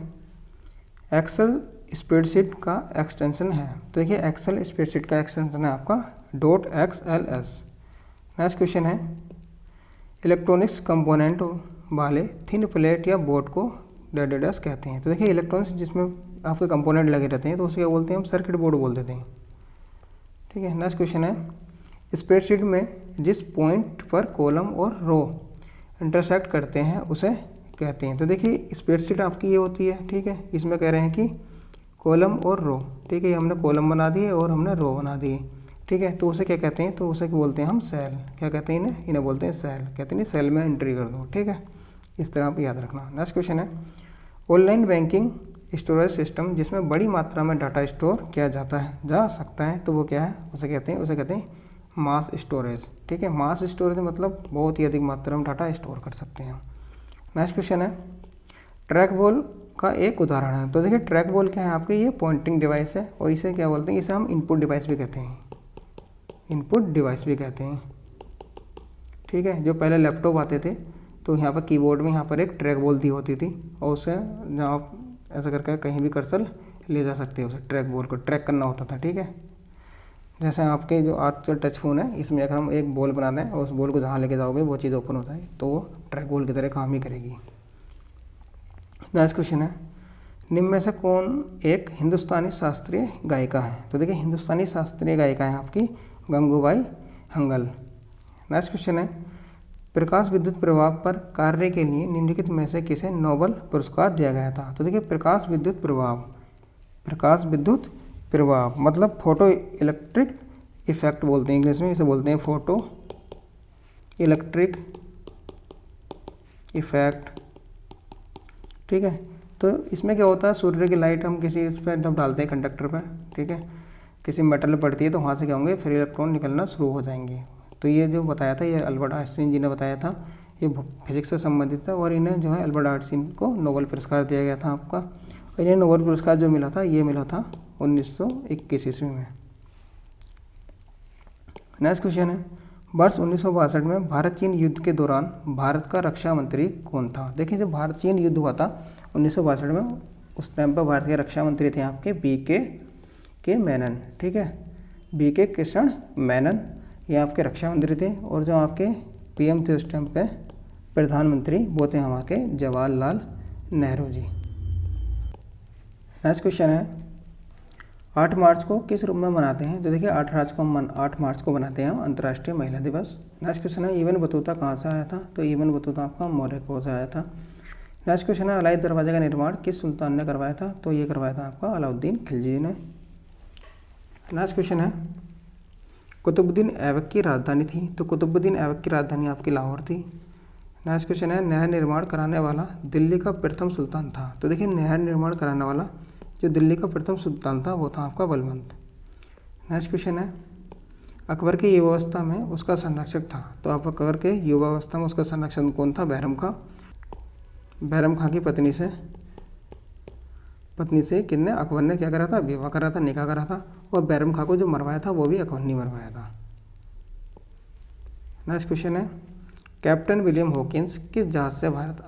एक्सेल स्प्रेडशीट का एक्सटेंशन है? तो देखिए एक्सेल स्प्रेडशीट का एक्सटेंशन है आपका .xls। नेक्स्ट क्वेश्चन है, इलेक्ट्रॉनिक्स कंपोनेंट वाले थिन प्लेट या बोर्ड को डैश कहते हैं? तो देखिए इलेक्ट्रॉनिक्स जिसमें आपके कंपोनेंट लगे रहते हैं तो उसे क्या बोलते हैं? हम सर्किट बोर्ड बोल देते हैं, ठीक है। नेक्स्ट क्वेश्चन है, स्प्रेडशीट में जिस पॉइंट पर कॉलम और रो इंटरसेक्ट करते हैं उसे कहते हैं? तो देखिए स्प्रेडशीट आपकी ये होती है, ठीक है। इसमें कह रहे हैं कि कॉलम और रो, ठीक है, हमने कॉलम बना दिए और हमने रो बना दिए, ठीक है। तो उसे क्या कहते हैं? तो उसे क्या बोलते हैं हम? सेल। क्या कहते हैं इन्हें बोलते हैं सेल, कहते हैं सेल में एंट्री कर दो, ठीक है। इस तरह आप याद रखना। नेक्स्ट क्वेश्चन है, ऑनलाइन बैंकिंग स्टोरेज सिस्टम जिसमें बड़ी मात्रा में डाटा स्टोर किया जा सकता है, तो वो क्या है? उसे कहते हैं मास स्टोरेज, ठीक है। मास स्टोरेज मतलब बहुत ही अधिक मात्रा में डाटा स्टोर कर सकते हैं। नेक्स्ट क्वेश्चन है, ट्रैक बॉल का एक उदाहरण है। तो देखिए ट्रैक बॉल क्या है आपके, ये पॉइंटिंग डिवाइस है और इसे क्या बोलते हैं, इसे हम इनपुट डिवाइस भी कहते हैं, इनपुट डिवाइस भी कहते हैं। ठीक है, जो पहले लैपटॉप आते थे तो यहाँ पर कीबोर्ड में यहाँ पर एक ट्रैक बॉल दी होती थी और उसे जहाँ आप ऐसा करके कहीं भी कर्सर ले जा सकते हो, उसे ट्रैक बॉल को ट्रैक करना होता था। ठीक है, जैसे आपके जो आजकल टच फ़ोन है इसमें अगर हम एक बॉल बनाते हैं और उस बॉल को जहाँ लेके जाओगे वो चीज़ ओपन होता है, तो वो ट्रैक बॉल की तरह काम ही करेगी। नेक्स्ट क्वेश्चन है, निम्न में से कौन एक हिंदुस्तानी शास्त्रीय गायिका है। तो देखिए हिंदुस्तानी शास्त्रीय गायिका है आपकी गंगूबाई हंगल। नेक्स्ट क्वेश्चन है, प्रकाश विद्युत प्रभाव पर कार्य के लिए निम्नलिखित में से किसे नोबेल पुरस्कार दिया गया था। तो देखिए प्रकाश विद्युत प्रभाव, प्रकाश विद्युत प्रभाव मतलब फोटो इलेक्ट्रिक इफेक्ट बोलते हैं इंग्लिश में, इसे बोलते हैं फोटो इलेक्ट्रिक इफेक्ट। ठीक है, तो इसमें क्या होता है, सूर्य की लाइट हम किसी इस पर जब डालते हैं कंडक्टर पर, ठीक है, किसी मेटल पर पड़ती है तो वहाँ से क्या होंगे, फिर इलेक्ट्रॉन निकलना शुरू हो जाएंगे। तो ये जो बताया था, ये अल्बर्ट आइंस्टीन जी ने बताया था, ये फिजिक्स से संबंधित था और इन्हें जो है अल्बर्ट आइंस्टीन को नोबेल पुरस्कार दिया गया था आपका। और इन्हें नोबेल पुरस्कार जो मिला था ये मिला था 1921 ईस्वी में। नेक्स्ट क्वेश्चन है, वर्ष 1962 में भारत चीन युद्ध के दौरान भारत का रक्षा मंत्री कौन था। देखिए जब भारत चीन युद्ध हुआ था 1962 में, उस टाइम पर भारत के रक्षा मंत्री थे आपके के मेनन। ठीक है, के कृष्ण मेनन ये आपके रक्षा मंत्री थे और जो आपके पीएम थे उस टाइम पे प्रधानमंत्री वो थे हमारे जवाहरलाल नेहरू जी। नेक्स्ट क्वेश्चन है, 8 मार्च को किस रूप में मनाते हैं। तो देखिए 8 मार्च को बनाते हैं हम अंतर्राष्ट्रीय महिला दिवस। नेक्स्ट क्वेश्चन है, इबन बतूता कहाँ से आया था। तो इबन बतूता आपका मोरक्को से आया था। नेक्स्ट क्वेश्चन है, अलाई दरवाजे का निर्माण किस सुल्तान ने करवाया था। तो ये करवाया था आपका अलाउद्दीन खिलजी ने। नेक्स्ट क्वेश्चन है, कुतुबुद्दीन ऐबक की राजधानी थी। तो कुतुबुद्दीन ऐबक की राजधानी आपकी लाहौर थी। नेक्स्ट क्वेश्चन है, नहर निर्माण कराने वाला दिल्ली का प्रथम सुल्तान था। तो देखिए नहर निर्माण कराने वाला जो दिल्ली का प्रथम सुल्तान था वो था आपका बलवंत। नेक्स्ट क्वेश्चन है, अकबर की युवावस्था में उसका संरक्षक था। तो आप अकबर के युवावस्था में उसका संरक्षक कौन था, बहरम खां। बहरम खां की पत्नी से किसने, अकबर ने क्या करा था, विवाह करा था, निकाह करा था। और बहरम खां को जो मरवाया था वो भी अकबर ने मरवाया था। नेक्स्ट क्वेश्चन है, कैप्टन विलियम हॉकिंस किस जहाज से भारत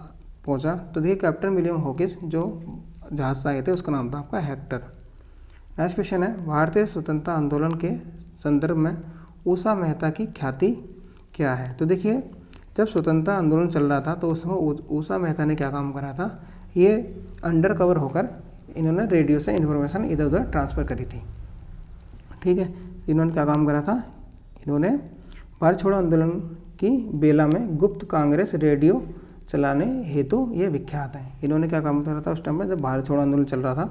पहुंचा। तो देखिए कैप्टन विलियम हॉकिंस जो जहाज से आए थे उसका नाम था आपका हेक्टर। नेक्स्ट क्वेश्चन है, भारतीय स्वतंत्रता आंदोलन के संदर्भ में उषा मेहता की ख्याति क्या है। तो देखिए जब स्वतंत्रता आंदोलन चल रहा था तो उसमें उषा मेहता ने क्या काम करा था, ये अंडर कवर होकर इन्होंने रेडियो से इन्फॉर्मेशन इधर उधर ट्रांसफ़र करी थी। ठीक है, इन्होंने क्या काम करा था, इन्होंने भारत छोड़ो आंदोलन की बेला में गुप्त कांग्रेस रेडियो चलाने हेतु ये विख्यात है। इन्होंने क्या काम करा था उस टाइम में जब भारत छोड़ो आंदोलन चल रहा था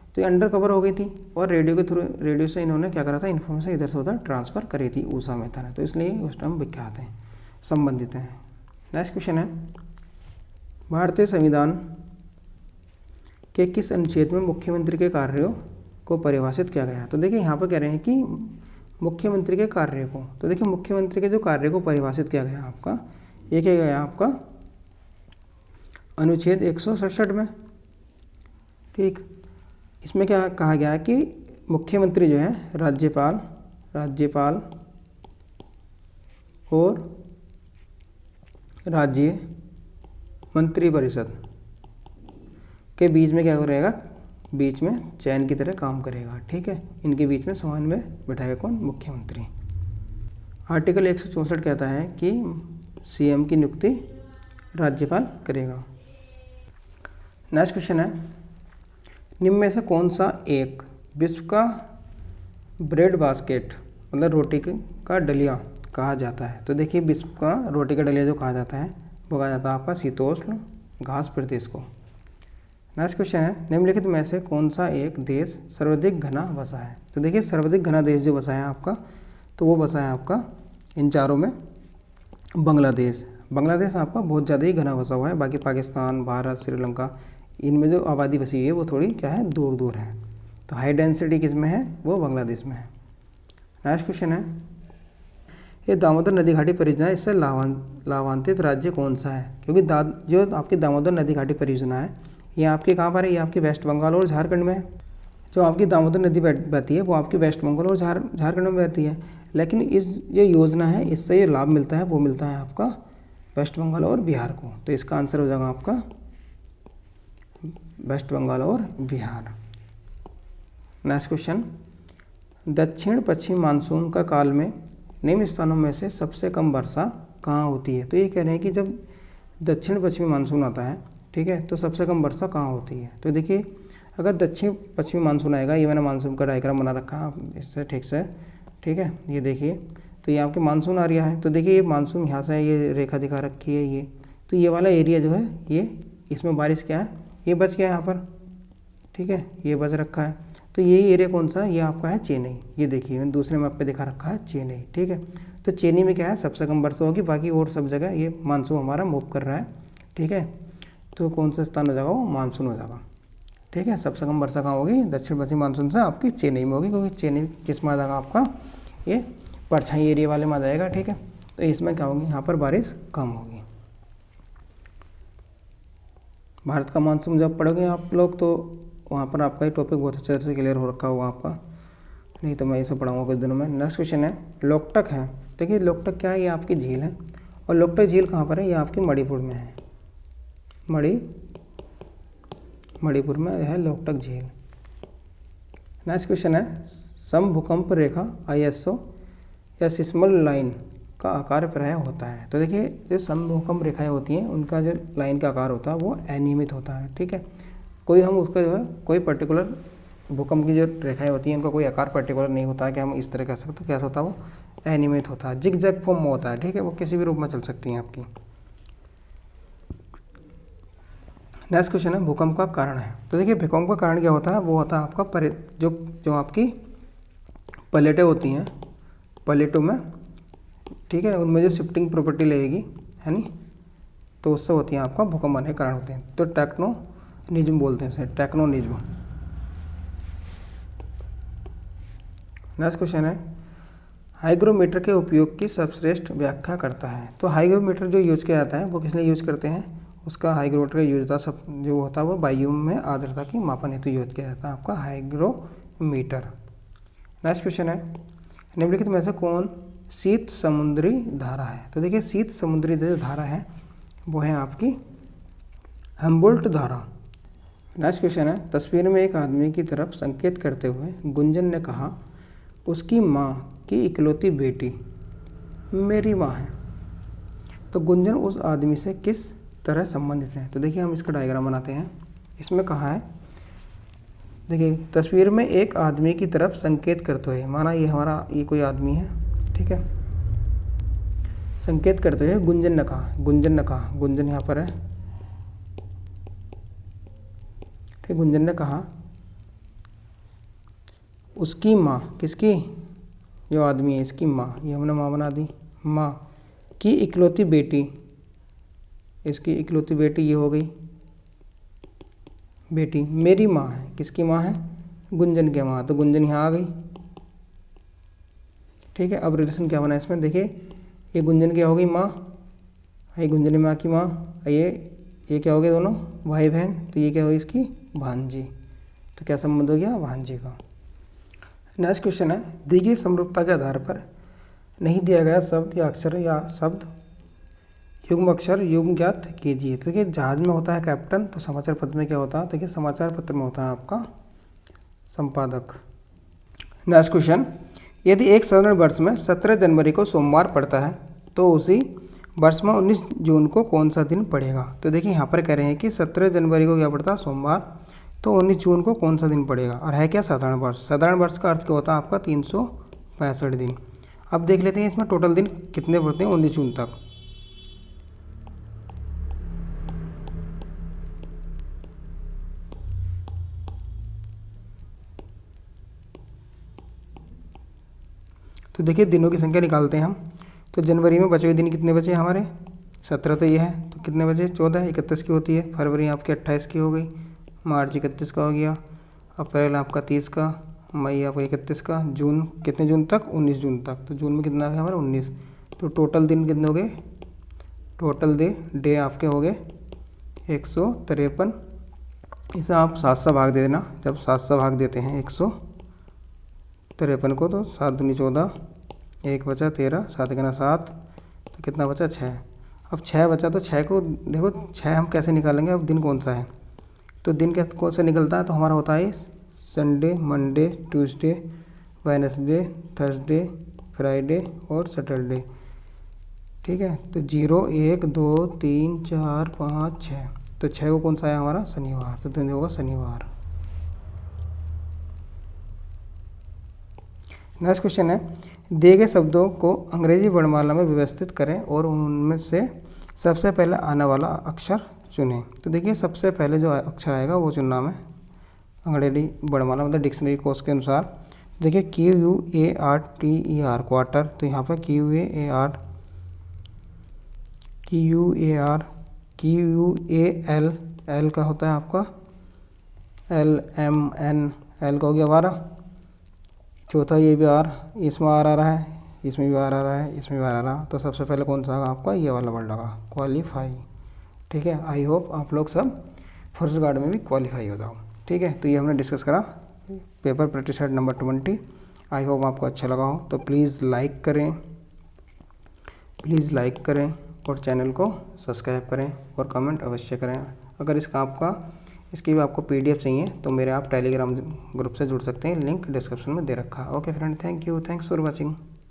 तो ये अंडर कवर हो गई थी और रेडियो के थ्रू, रेडियो से इन्होंने क्या करा था, इन्फॉर्मेशन इधर से उधर ट्रांसफ़र करी थी उषा मेहता ने। तो इसलिए उस टाइम विख्यात हैं, संबंधित हैं। नेक्स्ट क्वेश्चन है, भारतीय संविधान के किस अनुच्छेद में मुख्यमंत्री के कार्यों को परिभाषित किया गया। तो देखिए यहाँ पर कह रहे हैं कि मुख्यमंत्री के कार्य को। तो देखिए मुख्यमंत्री के जो कार्य को परिभाषित किया गया आपका, ये क्या गया आपका अनुच्छेद 167 में। ठीक, इसमें क्या कहा गया है कि मुख्यमंत्री जो है राज्यपाल और राज्य मंत्रिपरिषद के बीच में क्या रहेगा, बीच में चैन की तरह काम करेगा। ठीक है, इनके बीच में समन्वय बैठाएगा कौन, मुख्यमंत्री। आर्टिकल 164 कहता है कि सीएम की नियुक्ति राज्यपाल करेगा। नेक्स्ट क्वेश्चन है, निम्न में से कौन सा एक विश्व का ब्रेड बास्केट मतलब रोटी का डलिया कहा जाता है। तो देखिए विश्व का रोटी का डलिया जो कहा जाता है वो कहा जाता है आपका शीतोष्ण घास प्रदेश को। नेक्स्ट क्वेश्चन है, निम्नलिखित में से कौन सा एक देश सर्वाधिक घना बसा है। तो देखिए सर्वाधिक घना देश जो बसा है आपका, तो वो बसा है आपका इन चारों में बांग्लादेश। बांग्लादेश आपका बहुत ज़्यादा ही घना बसा हुआ है, बाकी पाकिस्तान, भारत, श्रीलंका इनमें जो आबादी बसी हुई है वो थोड़ी क्या है, दूर दूर है। तो हाई डेंसिटी किस में है, वो बांग्लादेश में है। नेक्स्ट क्वेश्चन है, ये दामोदर नदी घाटी परियोजना इससे लाभान्वित राज्य कौन सा है। क्योंकि जो आपकी दामोदर नदी घाटी परियोजना है ये आपके कहाँ पर है, ये आपके वेस्ट बंगाल और झारखंड में है। जो आपकी दामोदर नदी बहती है वो आपकी वेस्ट बंगाल और झारखंड में बहती है, लेकिन इस ये योजना है, इससे ये लाभ मिलता है, वो मिलता है आपका वेस्ट बंगाल और बिहार को। तो इसका आंसर हो जाएगा आपका वेस्ट बंगाल और बिहार। नेक्स्ट क्वेश्चन, दक्षिण पश्चिम मानसून का काल में निम्न स्थानों में से सबसे कम वर्षा कहाँ होती है। तो ये कह रहे हैं कि जब दक्षिण पश्चिमी मानसून आता है, ठीक है, तो सबसे कम वर्षा कहाँ होती है। तो देखिए, अगर दक्षिण पश्चिमी मानसून आएगा, ये मैंने मानसून का डायग्राम बना रखा है इससे ठीक से, ठीक है, ये देखिए, तो ये आपके मानसून आ रहा है। तो देखिए ये मानसून यहाँ से ये रेखा दिखा रखी है ये, तो ये वाला एरिया जो है ये, इसमें बारिश क्या है, ये बच गया यहाँ पर, ठीक है, ये बच रखा है। तो यही एरिया कौन सा है, ये आपका है चेन्नई। ये देखिए दूसरे मैप पे दिखा रखा है चेन्नई, ठीक है। तो चेन्नई में क्या है, सबसे कम वर्षा होगी, बाकी और सब जगह ये मानसून हमारा मूव कर रहा है, ठीक है। तो कौन सा स्थान हो जाएगा, वो मानसून हो जाएगा, ठीक है। सबसे कम वर्षा कहाँ होगी, दक्षिण पश्चिम मानसून से आपकी चेन्नई में होगी, क्योंकि चेन्नई किस में आ जाएगा आपका, ये परछाई एरिया वाले में आ जाएगा, ठीक है। तो इसमें क्या होगी, यहाँ पर बारिश कम होगी। भारत का मानसून जब पढ़ोगे आप लोग तो वहाँ पर आपका ये टॉपिक बहुत अच्छे से क्लियर हो रखा होगा आपका, नहीं तो मैं इसे पढ़ाऊँगा कुछ दिनों में। नेक्स्ट क्वेश्चन है, लोकटक है। देखिए लोकटक क्या है, ये आपकी झील है, और लोकटक झील कहाँ पर है, ये आपकी मणिपुर में है, मणिपुर में है लोकटक झील। नेक्स्ट क्वेश्चन है, समभूकंप रेखा ISO या सिस्मल लाइन का आकार प्रायः होता है। तो देखिए जो समभूकंप रेखाएं होती हैं उनका जो लाइन का आकार होता है वो अनियमित होता है, ठीक है। कोई हम उसका जो है कोई पर्टिकुलर भूकंप की जो रेखाएं होती हैं उनका कोई आकार पर्टिकुलर नहीं होता है कि हम इस तरह कह सकते, कैसा होता है वो अनियमित होता है, जिग जैग फॉर्म में होता है, ठीक है, वो किसी भी रूप में चल सकती हैं आपकी। नेक्स्ट क्वेश्चन है, भूकंप का कारण है। तो देखिए भूकंप का कारण क्या होता है, वो होता है आपका जो आपकी प्लेटें होती हैं, प्लेटों में, ठीक है, उनमें जो शिफ्टिंग प्रॉपर्टी लगेगी, है नी, तो उससे होती है आपका भूकंप आने के कारण होते हैं। तो टेक्टोनिज्म बोलते हैं इसे, टेक्टोनिज्म। नेक्स्ट क्वेश्चन है, हाइग्रोमीटर के उपयोग की सर्वश्रेष्ठ व्याख्या करता है। तो हाइग्रोमीटर जो यूज किया जाता है वो किस लिए यूज करते हैं, उसका हाइग्रोमीटर का यूज होता सब जो होता है वो वायु में आर्द्रता की मापन हेतु यूज किया जाता है आपका हाइग्रोमीटर। नेक्स्ट क्वेश्चन है, निम्नलिखित में से कौन शीत समुद्री धारा है। तो देखिए शीत समुद्री जो धारा है वो है आपकी हम्बोल्ट धारा। नेक्स्ट क्वेश्चन है, तस्वीर में एक आदमी की तरफ संकेत करते हुए गुंजन ने कहा, उसकी माँ की इकलौती बेटी मेरी माँ है। तो गुंजन उस आदमी से किस तरह संबंधित है। तो देखिए हम इसका डायग्राम बनाते हैं। इसमें कहा है, देखिए तस्वीर में एक आदमी की तरफ संकेत करते हुए, माना ये कोई आदमी है, ठीक है, संकेत करते हुए गुंजन ने कहा, गुंजन यहाँ पर है, ठीक, गुंजन ने कहा उसकी माँ, किसकी, जो आदमी है इसकी माँ, ये हमने माँ बना दी, माँ की इकलौती बेटी, इसकी इकलौती बेटी ये हो गई बेटी, मेरी माँ है, किसकी माँ है, गुंजन की माँ, तो गुंजन यहाँ आ गई, ठीक है। अब रिलेशन क्या बना इसमें, देखिए ये गुंजन क्या हो गई माँ, ये गुंजन माँ की माँ, ये क्या हो गए दोनों भाई बहन, तो ये क्या होगी इसकी भांजी। तो क्या संबंध हो गया, भांजी का। नेक्स्ट क्वेश्चन है, दी गई समरूपता के आधार पर नहीं दिया गया शब्द या अक्षर या शब्द युग्म अक्षर युग्म ज्ञात कीजिए। तो देखिए जहाज में होता है कैप्टन, तो समाचार पत्र में क्या होता है, देखिए समाचार पत्र में होता है आपका संपादक। नेक्स्ट क्वेश्चन, यदि एक साधारण वर्ष में 17 जनवरी को सोमवार पड़ता है तो उसी वर्ष में 19 जून को कौन सा दिन पड़ेगा। तो देखिए यहाँ पर कह रहे हैं कि 17 जनवरी को क्या पड़ता है सोमवार, तो 19 जून को कौन सा दिन पड़ेगा, और है क्या साधारण वर्ष। साधारण वर्ष का अर्थ क्या होता है आपका 365 दिन। अब देख लेते हैं इसमें टोटल दिन कितने पड़ते हैं 19 जून तक। तो देखिए दिनों की संख्या निकालते हैं हम। तो जनवरी में बचे हुए दिन कितने बचे हमारे, 17 तो ये है, तो कितने बचे 14, 31 की होती है, फरवरी आपकी 28 की हो गई, मार्च 31 का हो गया, अप्रैल आपका 30 का, मई आपका 31 का, जून कितने जून तक, 19 जून तक। तो जून में कितना है हमारा 19। तो टोटल दिन कितने हो गए, टोटल डे आपके हो गए 153, इसे आप 7 से भाग दे देना। जब 7 से भाग देते हैं 153 को, तो 7 दूनी 14, 1 बचा 13, 7 गुना 7, तो कितना बचा 6। अब 6 बचा तो 6 को देखो 6 हम कैसे निकालेंगे, अब दिन कौन सा है, तो दिन कौन सा निकलता है, तो हमारा होता है Sunday, Monday, Tuesday, Wednesday, Thursday, Friday और सैटरडे। ठीक है, तो 0, 1, 2, 3, 4, 5, 6, तो 6 को कौन सा है हमारा, शनिवार, तो दिन होगा शनिवार। नेक्स्ट क्वेश्चन है, दिए गए शब्दों को अंग्रेजी वर्णमाला में व्यवस्थित करें और उनमें से सबसे पहले आने वाला अक्षर चुनें। तो देखिए सबसे पहले जो अक्षर आएगा वो चुनना है अंग्रेजी वर्णमाला मतलब डिक्शनरी कोश के अनुसार। देखिए QUARTER क्वार्टर, तो यहाँ पर QUAL एल का होता है आपका LMN, एल का हो गया 12। चौथा ये भी आर, इसमें आर आ रहा है, इसमें भी आर आ रहा है, इसमें भी आर आ रहा है, तो सबसे पहले कौन सा होगा आपका, ये वाला वर्ड लगा क्वालीफाई। ठीक है, आई होप आप लोग सब फर्स्ट गार्ड में भी क्वालीफाई हो जाओ। ठीक है, तो ये हमने डिस्कस करा paper practice set number 20। I hope आपको अच्छा लगा हो, तो प्लीज़ लाइक करें और चैनल को सब्सक्राइब करें और कमेंट अवश्य करें। अगर इसकी भी आपको PDF चाहिए तो मेरे आप टेलीग्राम ग्रुप से जुड़ सकते हैं, लिंक डिस्क्रिप्शन में दे रखा है। Okay friend, thank you, thanks for watching.